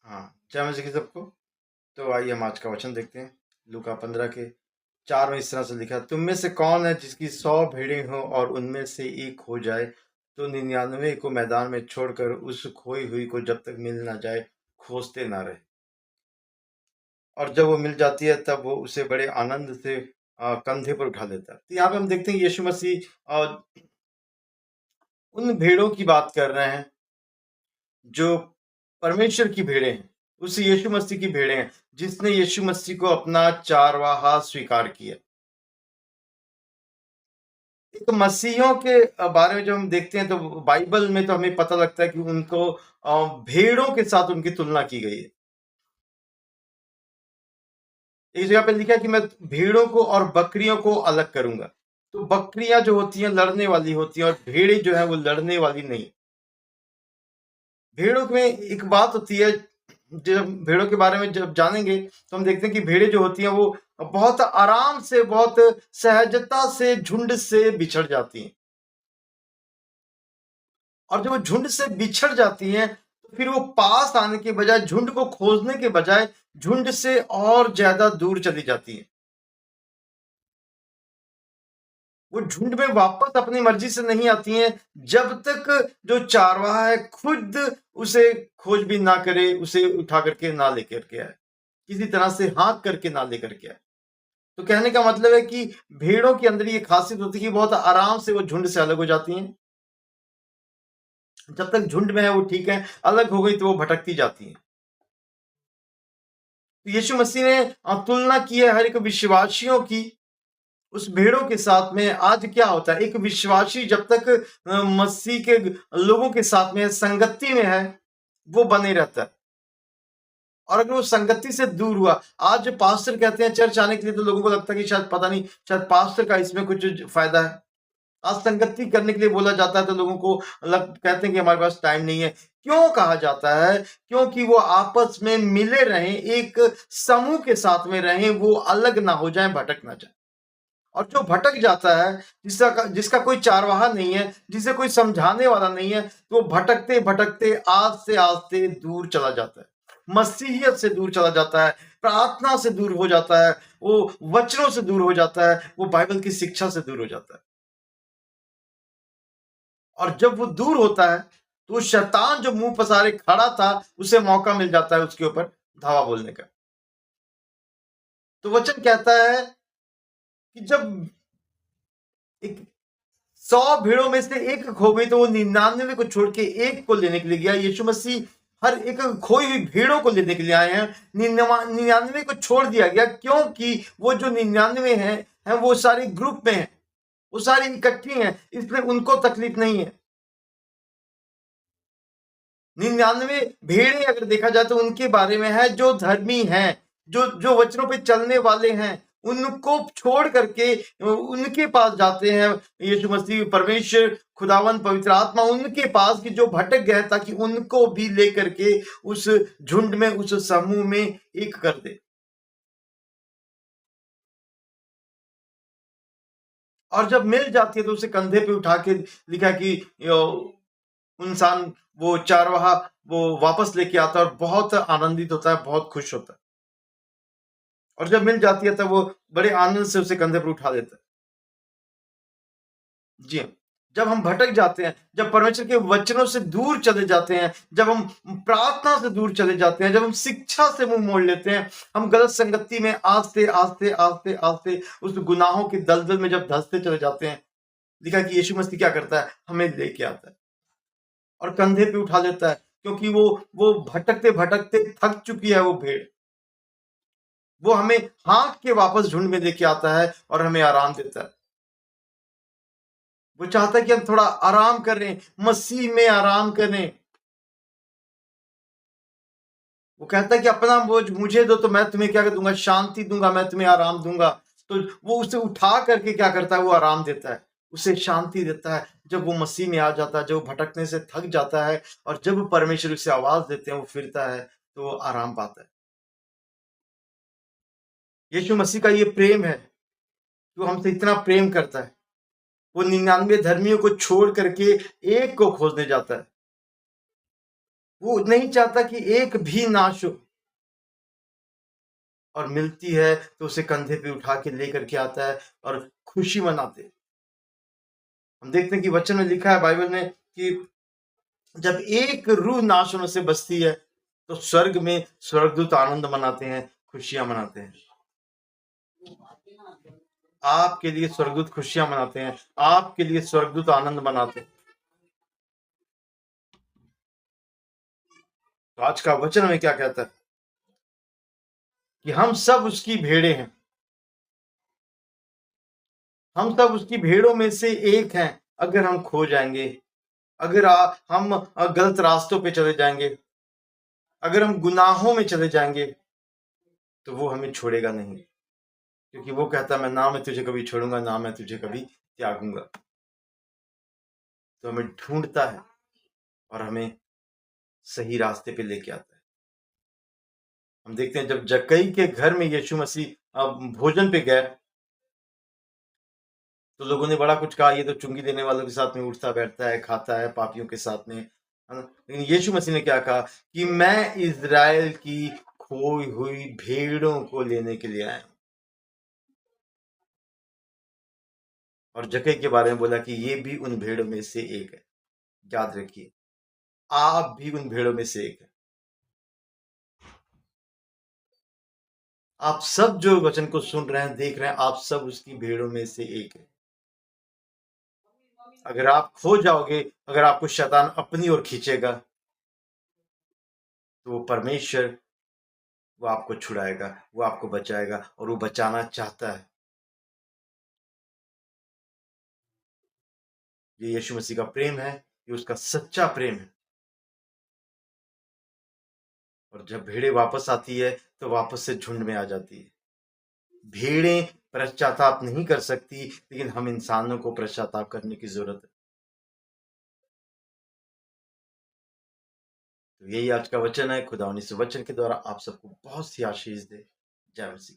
हाँ, जय मसीह की सबको। तो आइए हम आज का वचन देखते हैं। लूका 15 के 4 में इस तरह से लिखा है, तुम में से कौन है जिसकी 100 भेड़ें हों और उनमें से एक खो जाए, तो 99 को मैदान में छोड़कर उस खोई हुई को जब तक मिल ना जाए खोजते ना रहे। और जब वो मिल जाती है तब वो उसे बड़े आनंद से कंधे पर उठा लेता है। तो यहाँ पे हम देखते हैं यीशु मसीह उन भेड़ों की बात कर रहे हैं जो परमेश्वर की भेड़ें हैं, उस यीशु मसीह की भेड़ें हैं, जिसने यीशु मसीह को अपना चारवाहा स्वीकार किया। एक मसीहियों के बारे में जब हम देखते हैं तो बाइबल में तो हमें पता लगता है कि उनको भेड़ों के साथ उनकी तुलना की गई है। एक जगह पे लिखा है कि मैं भेड़ों को और बकरियों को अलग करूंगा। तो बकरियां जो होती हैं लड़ने वाली होती हैं और भेड़ें जो है वो लड़ने वाली नहीं। भेड़ों में एक बात होती है, जब भेड़ों के बारे में जब जानेंगे तो हम देखते हैं कि भेड़ें जो होती हैं वो बहुत आराम से, बहुत सहजता से झुंड से बिछड़ जाती हैं। और जब वो झुंड से बिछड़ जाती हैं तो फिर वो पास आने के बजाय, झुंड को खोजने के बजाय, झुंड से और ज्यादा दूर चली जाती हैं। वो झुंड में वापस अपनी मर्जी से नहीं आती हैं जब तक जो चारवाहा है खुद उसे खोजबीन ना करे, उसे उठा करके ना लेकर के आए, किसी तरह से हाँक करके ना लेकर के आए। तो कहने का मतलब है कि भेड़ों के अंदर ये खासियत होती है कि बहुत आराम से वो झुंड से अलग हो जाती हैं। जब तक झुंड में है वो ठीक है, अलग हो गई तो वो भटकती जाती हैं। तो यीशु मसीह ने तुलना की है हर एक विश्वासियों की उस भेड़ों के साथ में। आज क्या होता है, एक विश्वासी जब तक मसीह के लोगों के साथ में संगति में है वो बने रहता है। और अगर वो संगति से दूर हुआ, आज पास्टर कहते हैं चर्च आने के लिए, तो लोगों को लगता है कि शायद पता नहीं, शायद पास्टर का इसमें कुछ फायदा है। आज संगति करने के लिए बोला जाता है तो लोगों को कहते हैं कि हमारे पास टाइम नहीं है। क्यों कहा जाता है? क्योंकि वो आपस में मिले रहें, एक समूह के साथ में रहें, वो अलग ना हो जाएं, भटक ना जाए। और जो भटक जाता है, जिसका कोई चारवाहा नहीं है, जिसे कोई समझाने वाला नहीं है, तो वो भटकते भटकते आस्ते आस्ते दूर चला जाता है, मसीहियत से दूर चला जाता है, प्रार्थना से दूर हो जाता है, वो वचनों से दूर हो जाता है, वो बाइबल की शिक्षा से दूर हो जाता है। और जब वो दूर होता है तो शैतान जो मुंह पसारे खड़ा था, उसे मौका मिल जाता है उसके ऊपर धावा बोलने का। तो वचन कहता है कि जब एक 100 भेड़ों में से एक खो गई तो वो 99 को छोड़ के एक को लेने के लिए गया। यीशु मसीह हर एक खोई हुई भेड़ों को लेने के लिए आए हैं। 99 को छोड़ दिया गया क्योंकि वो जो 99 हैं वो सारे ग्रुप में हैं, वो सारी इकट्ठी हैं, इसलिए उनको तकलीफ नहीं है। 99 भेड़ें अगर देखा जाए तो उनके बारे में है जो धर्मी हैं, जो जो वचनों पे चलने वाले हैं, उनको छोड़ करके उनके पास जाते हैं। यीशु मसीह, परमेश्वर, खुदावन, पवित्र आत्मा उनके पास कि जो भटक गए, ताकि उनको भी लेकर के उस झुंड में, उस समूह में एक कर दे। और जब मिल जाती है तो उसे कंधे पे उठा के लिखा कि इंसान, वो चारवाहा, वो वापस लेके आता है और बहुत आनंदित होता है, बहुत खुश होता है। और जब मिल जाती है तब वो बड़े आनंद से उसे कंधे पर उठा लेता है। जी हाँ। जब हम भटक जाते हैं, जब परमेश्वर के वचनों से दूर चले जाते हैं, जब हम प्रार्थना से दूर चले जाते हैं, जब हम शिक्षा से मुंह मोड़ लेते हैं, हम गलत संगति में आस्ते आस्ते आस्ते आस्ते उस गुनाहों के दलदल में जब धंसते चले जाते हैं, लिखा कि यीशु मसीह क्या करता है, हमें लेके आता है और कंधे पे उठा लेता है, क्योंकि वो भटकते भटकते थक चुकी है वो भेड़। वो हमें हाँक के वापस झुंड में लेके आता है और हमें आराम देता है। वो चाहता है कि हम थोड़ा आराम करें, मसीह में आराम करें। वो कहता है कि अपना बोझ मुझे दो तो मैं तुम्हें क्या दूंगा, शांति दूंगा, मैं तुम्हें आराम दूंगा। तो वो उसे उठा करके क्या करता है, वो आराम देता है, उसे शांति देता है। जब वो मसीह में आ जाता है, जब वो भटकने से थक जाता है और जब परमेश्वर उसे आवाज देते हैं, वो फिरता है, तो वो आराम पाता है। यीशु मसीह का ये प्रेम है, वो हमसे इतना प्रेम करता है। वो 99 धर्मियों को छोड़ करके एक को खोजने जाता है। वो नहीं चाहता कि एक भी नाश हो, और मिलती है तो उसे कंधे पे उठा के लेकर के आता है और खुशी मनाते हैं। हम देखते हैं कि वचन में लिखा है बाइबल में कि जब एक रूह नाश होने से बचती है तो स्वर्ग में स्वर्गदूत आनंद मनाते हैं, खुशियां मनाते हैं। आपके लिए स्वर्गदूत खुशियां मनाते हैं, आपके लिए स्वर्गदूत आनंद मनाते हैं। तो आज का वचन में क्या कहता है कि हम सब उसकी भेड़े हैं, हम सब उसकी भेड़ों में से एक हैं। अगर हम खो जाएंगे, अगर हम गलत रास्तों पे चले जाएंगे, अगर हम गुनाहों में चले जाएंगे, तो वो हमें छोड़ेगा नहीं, क्योंकि वो कहता मैं ना मैं तुझे कभी छोड़ूंगा, ना मैं तुझे कभी त्यागूंगा। तो हमें ढूंढता है और हमें सही रास्ते पे लेके आता है। हम देखते हैं जब जक्कई के घर में यीशु मसीह भोजन पे गए तो लोगों ने बड़ा कुछ कहा, ये तो चुंगी देने वालों के साथ में उठता बैठता है, खाता है पापियों के साथ में, है ना? लेकिन यीशु मसीह ने क्या कहा कि मैं इज़राइल की खोई हुई भेड़ों को लेने के लिए आया हूं। और जक्कई के बारे में बोला कि ये भी उन भेड़ों में से एक है। याद रखिए, आप भी उन भेड़ों में से एक है। आप सब जो वचन को सुन रहे हैं, देख रहे हैं, आप सब उसकी भेड़ों में से एक है। अगर आप खो जाओगे, अगर आपको शैतान अपनी ओर खींचेगा, तो वो परमेश्वर वो आपको छुड़ाएगा, वो आपको बचाएगा, और वो बचाना चाहता है। ये यीशु मसीह का प्रेम है, ये उसका सच्चा प्रेम है। और जब भेड़ें वापस आती है तो वापस से झुंड में आ जाती है। भेड़ें पश्चाताप नहीं कर सकती, लेकिन हम इंसानों को पश्चाताप करने की जरूरत है। तो यही आज का वचन है। खुदा इस वचन के द्वारा आप सबको बहुत सी आशीष दे। जय मसीह।